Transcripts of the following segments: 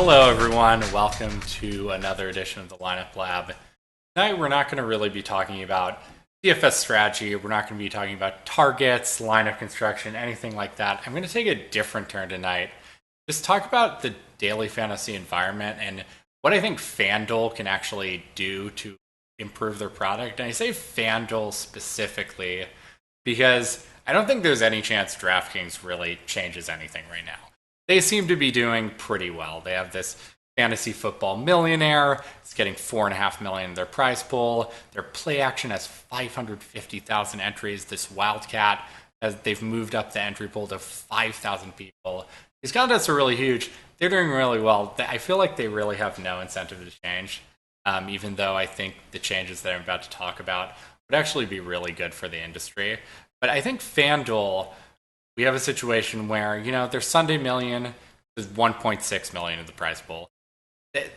Hello, everyone. Welcome to another edition of the Lineup Lab. Tonight, we're not going to really be talking about DFS strategy. We're not going to be talking about targets, lineup construction, anything like that. I'm going to take a different turn tonight. Just talk about the daily fantasy environment and what I think FanDuel can actually do to improve their product. And I say FanDuel specifically because I don't think there's any chance DratKings really changes anything right now. They seem to be doing pretty well. They have this fantasy football millionaire. It's getting $4.5 million in their prize pool. Their play action has 550,000 entries. This Wildcat, as they've moved up the entry pool to 5,000 people. These contests are really huge. They're doing really well. I feel like they really have no incentive to change, even though I think the changes that I'm about to talk about would actually be really good for the industry. But I think FanDuel, we have a situation where, their Sunday million is 1.6 million of the prize pool.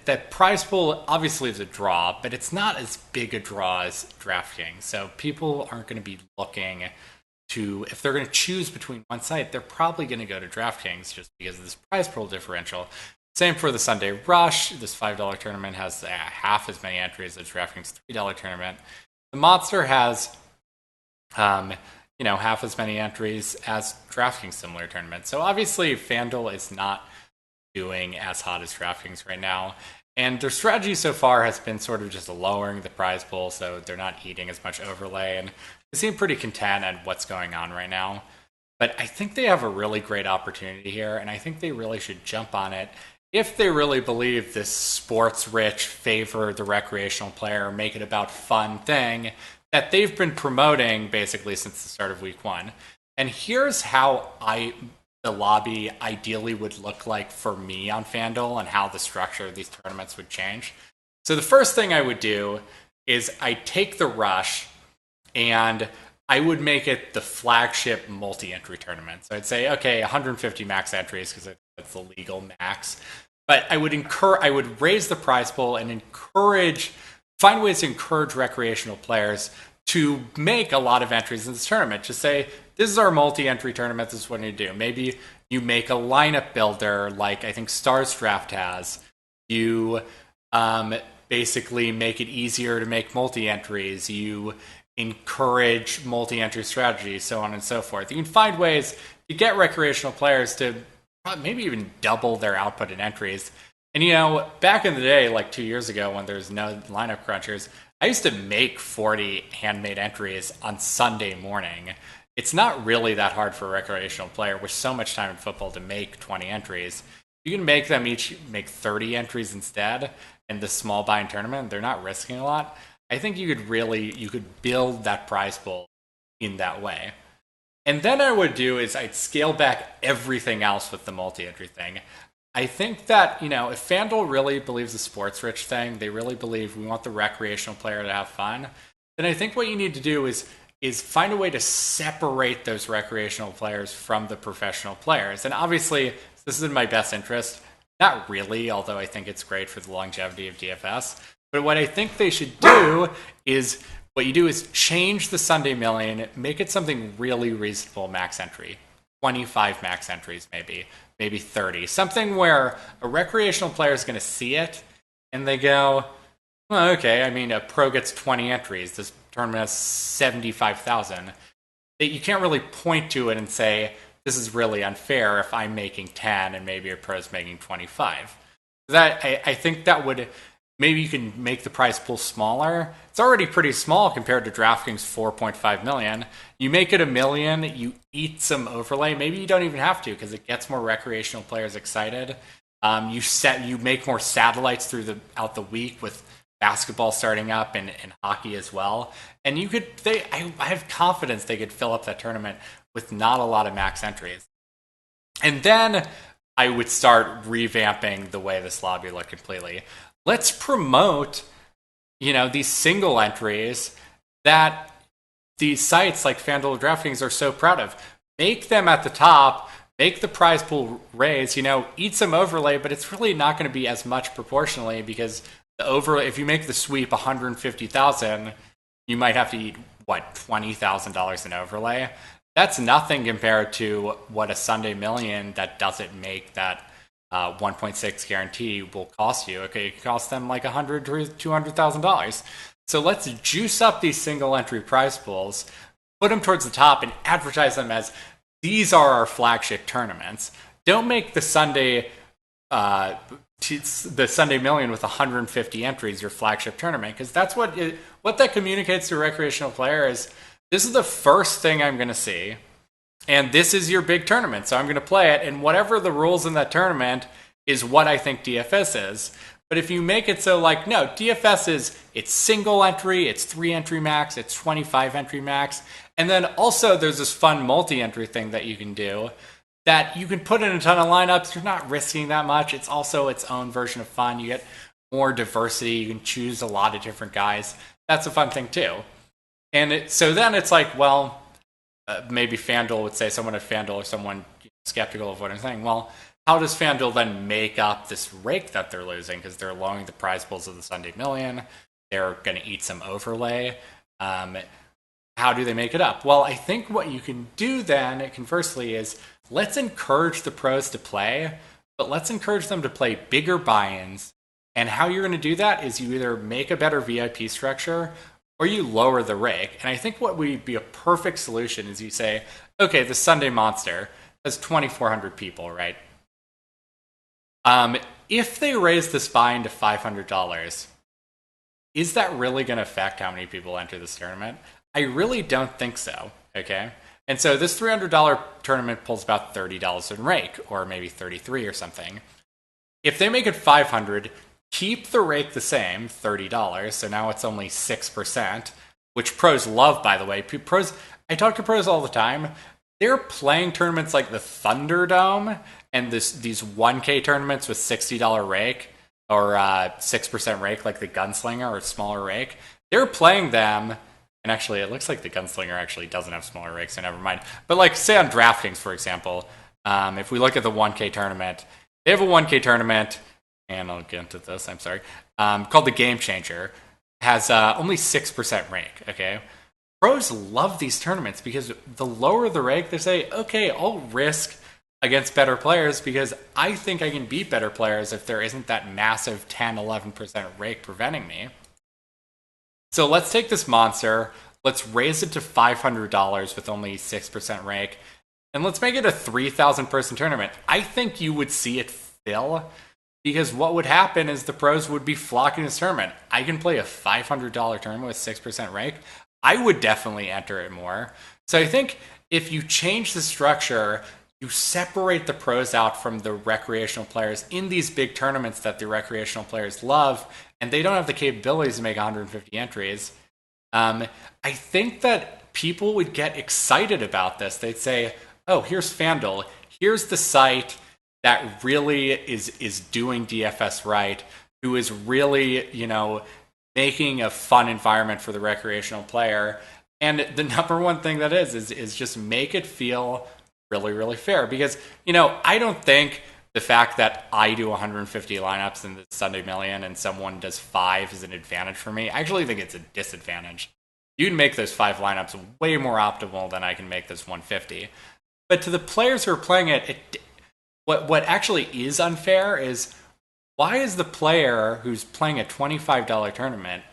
That prize pool obviously is a draw, but it's not as big a draw as DraftKings. So people aren't going to be looking to, if they're going to choose between one site, they're probably going to go to DraftKings just because of this prize pool differential. Same for the Sunday Rush. This $5 tournament has half as many entries as DraftKings $3 tournament. The Monster has half as many entries as DraftKings similar tournaments. So obviously FanDuel is not doing as hot as DraftKings right now. And their strategy so far has been sort of just lowering the prize pool so they're not eating as much overlay. And they seem pretty content at what's going on right now. But I think they have a really great opportunity here, and I think they really should jump on it if they really believe this sports-rich, favor the recreational player, make it about fun thing that they've been promoting basically since the start of week one. And here's how the lobby ideally would look like for me on FanDuel and how the structure of these tournaments would change. So the first thing I would do is I take the Rush and I would make it the flagship multi-entry tournament. So I'd say, okay, 150 max entries because that's the legal max. But I would raise the prize pool and find ways to encourage recreational players to make a lot of entries in this tournament. Just say, this is our multi-entry tournament, this is what you do. Maybe you make a lineup builder like I think Stars Draft has. You basically make it easier to make multi-entries. You encourage multi-entry strategies, so on and so forth. You can find ways to get recreational players to maybe even double their output in entries. And back in the day, like 2 years ago when there's no lineup crunchers, I used to make 40 handmade entries on Sunday morning. It's not really that hard for a recreational player with so much time in football to make 20 entries. You can make them each make 30 entries instead in the small buy-in tournament. They're not risking a lot. I think you could build that prize pool in that way. And then I would do is I'd scale back everything else with the multi-entry thing. I think that, if FanDuel really believes the sports-rich thing, they really believe we want the recreational player to have fun, then I think what you need to do is find a way to separate those recreational players from the professional players. And obviously, this is in my best interest. Not really, although I think it's great for the longevity of DFS. But what I think they should do is, what you do is change the Sunday million, make it something really reasonable max entry. 25 max entries maybe 30. Something where a recreational player is going to see it and they go, well, okay, a pro gets 20 entries. This tournament has 75,000. You can't really point to it and say, this is really unfair if I'm making 10 and maybe a pro's making 25. I think that would, maybe you can make the prize pool smaller. It's already pretty small compared to DraftKings 4.5 million. You make it $1 million, you eat some overlay. Maybe you don't even have to because it gets more recreational players excited. You make more satellites throughout the week with basketball starting up and hockey as well. And I have confidence they could fill up that tournament with not a lot of max entries. And then I would start revamping the way this lobby looked completely. Let's promote, these single entries that these sites like FanDuel or DraftKings are so proud of. Make them at the top, make the prize pool raise, eat some overlay, but it's really not going to be as much proportionally because if you make the sweep 150,000, you might have to eat, $20,000 in overlay. That's nothing compared to what a Sunday million that doesn't make that 1.6 guarantee will cost you. Okay, it could cost them like $100,000 to $200,000. So let's juice up these single entry prize pools, put them towards the top, and advertise them as these are our flagship tournaments. Don't make the Sunday Million with 150 entries your flagship tournament, because that's what that communicates to a recreational player is this is the first thing I'm going to see, and this is your big tournament, so I'm going to play it, and whatever the rules in that tournament is what I think DFS is. But if you make it so like, no, DFS is, it's single entry, it's 3 entry max, it's 25 entry max, and then also there's this fun multi-entry thing that you can do that you can put in a ton of lineups. You're not risking that much. It's also its own version of fun. You get more diversity. You can choose a lot of different guys. That's a fun thing too. And so then it's like, well, maybe FanDuel would say, someone at FanDuel or someone skeptical of what I'm saying, well, how does FanDuel then make up this rake that they're losing? Because they're lowering the prize pools of the Sunday Million. They're going to eat some overlay. How do they make it up? Well, I think what you can do then, conversely, is let's encourage the pros to play, but let's encourage them to play bigger buy-ins. And how you're going to do that is you either make a better VIP structure or you lower the rake. And I think what would be a perfect solution is you say, okay, the Sunday Monster has 2,400 people, right? If they raise this buy-in to $500, is that really going to affect how many people enter this tournament? I really don't think so, okay? And so this $300 tournament pulls about $30 in rake, or maybe $33 or something. If they make it $500, keep the rake the same, $30, so now it's only 6%, which pros love, by the way. I talk to pros all the time. They're playing tournaments like the Thunderdome and these 1K tournaments with $60 rake, or 6% rake, like the Gunslinger or smaller rake. They're playing them. And actually, it looks like the Gunslinger actually doesn't have smaller rakes, so never mind. But like, say on DraftKings, for example, if we look at the 1K tournament, they have a 1K tournament, and I'll get into this, I'm sorry, called the Game Changer, has only 6% rake, okay? Pros love these tournaments because the lower the rake, they say, okay, I'll risk against better players because I think I can beat better players if there isn't that massive 10, 11% rake preventing me. So let's take this monster, let's raise it to $500 with only 6% rake, and let's make it a 3,000 person tournament. I think you would see it fill, because what would happen is the pros would be flocking this tournament. I can play a $500 tournament with 6% rake. I would definitely enter it more. So I think if you change the structure, you separate the pros out from the recreational players in these big tournaments that the recreational players love, and they don't have the capabilities to make 150 entries. I think that people would get excited about this. They'd say, oh, here's FanDuel. Here's the site that really is doing DFS right, who is really, making a fun environment for the recreational player. And the number one thing that is just make it feel really, really fair. Because, I don't think the fact that I do 150 lineups in the Sunday Million and someone does 5 is an advantage for me. I actually think it's a disadvantage. You can make those 5 lineups way more optimal than I can make this 150. But to the players who are playing it, what actually is unfair is, why is the player who's playing a $25 tournament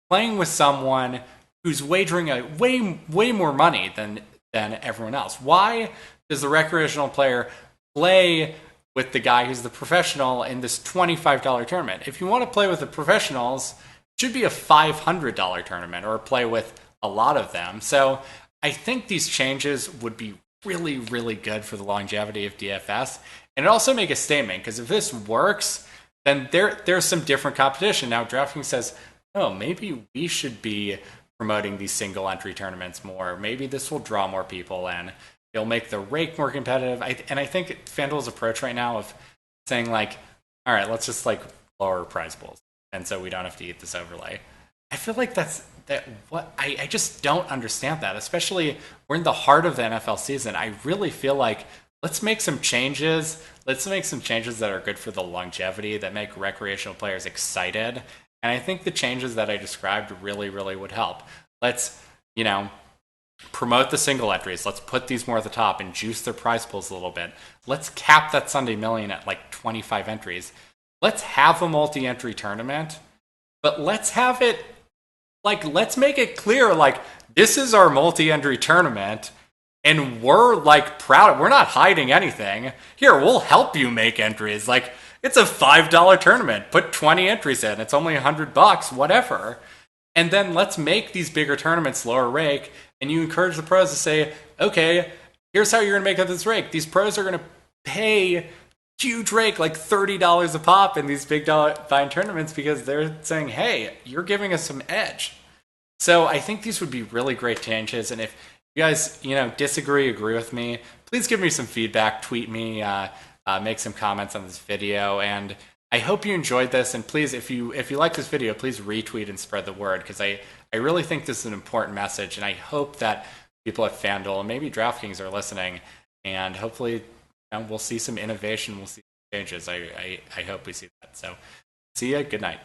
playing with someone who's wagering a way more money than everyone else? Why does the recreational player play with the guy who's the professional in this $25 tournament? If you want to play with the professionals, it should be a $500 tournament, or play with a lot of them. So I think these changes would be really, really good for the longevity of DFS. And it also make a statement, because if this works, then there's some different competition. Now DraftKings says, oh, maybe we should be promoting these single entry tournaments more. Maybe this will draw more people in. It'll make the rake more competitive. And I think FanDuel's approach right now of saying like, all right, let's just like lower prize pools, and so we don't have to eat this overlay. I feel like I just don't understand that. Especially, we're in the heart of the NFL season. I really feel like let's make some changes. Let's make some changes that are good for the longevity, that make recreational players excited. And I think the changes that I described really, really would help. Let's, promote the single entries. Let's put these more at the top and juice their prize pools a little bit. Let's cap that Sunday Million at like 25 entries. Let's have a multi-entry tournament, but let's have it like, let's make it clear, like, this is our multi-entry tournament, and we're like proud. We're not hiding anything. Here, we'll help you make entries. Like, it's a $5 tournament. Put 20 entries in. It's only $100, whatever. And then let's make these bigger tournaments lower rake, and you encourage the pros to say, okay, here's how you're going to make up this rake. These pros are going to pay huge rake, like $30 a pop in these big fine tournaments, because they're saying, hey, you're giving us some edge. So I think these would be really great changes. And if you guys, disagree, agree with me, please give me some feedback, tweet me, make some comments on this video. And I hope you enjoyed this. And please, if you like this video, please retweet and spread the word, because I really think this is an important message. And I hope that people at FanDuel and maybe DraftKings are listening, and hopefully we'll see some innovation. We'll see changes. I hope we see that. So see ya. Good night.